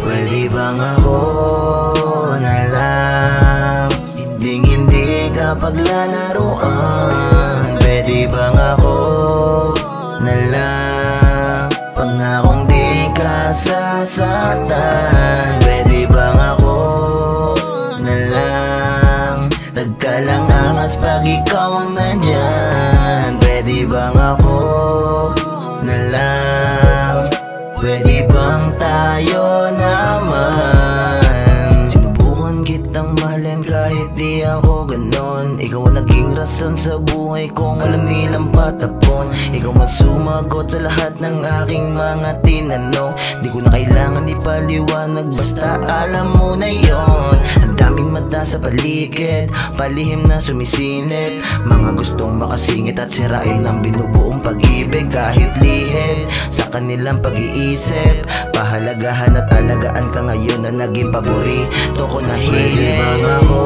Pwede bang ako na lang hindi ka paglalaruan? Pwede bang ako na lang pangakong di ka sasaktan? Pwede bang ako na lang nagkalang angas pag ikaw ang nandyan? Pwede bang ako na lang? Pwede bang tayo naman? Sinubukan kitang mahalin kahit di ako ganon. Ikaw ang naging rason sa buhay kong alam nilang patapon. Ikaw ang sumagot sa lahat ng aking mga tinanong. Di ko na kailangan ipaliwanag, basta alam mo na yon. Ang daming mata sa paligid, palihim na sumisilip, mga gustong makasingit at sirain ang binubuong pag-ibig. Kahit lihid sa kanilang pag-iisip, pahalagahan at alagaan ka ngayon na naging paborito ko na hilig. Pwede bang ako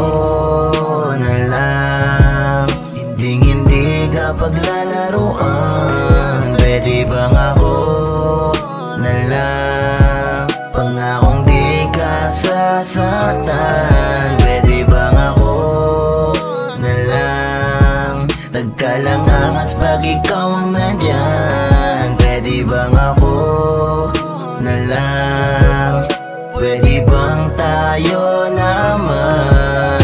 na lang hindi ka paglalaruan? Pwede bang ako na lang pangakong di ka sasaktan? Pwede bang ako na lang nagkalang angas pag ikaw ang nandyan? Pwede bang ako na lang? Pwede bang tayo naman?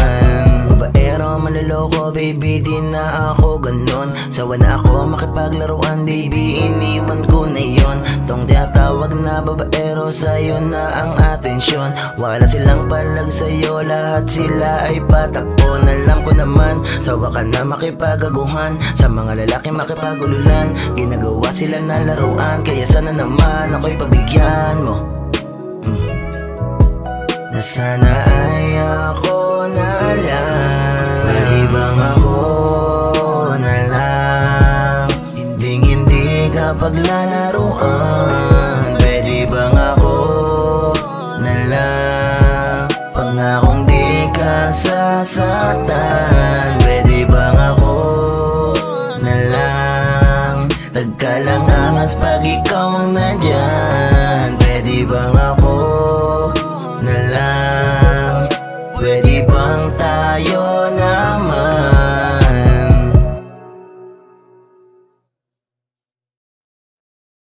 Babaero maloloko, baby, di na ako ganon. Sawa na ako makipaglaruan, baby, iniwan ko na yon. Tong tinatawag na babaero, sa'yo na ang atensyon. Wala silang palag sa'yo, lahat sila ay patakon. Alam ko naman, sawa ka na makipagaguhan sa mga lalaki makipagululan. Ginagawa sila na laruan, kaya sana naman ako'y pabigyan mo. Na sana ay ako na lang. Pwede bang ako na lang hindi ka paglalaruan? Pwede bang ako na lang pangakong di ka sasaktan?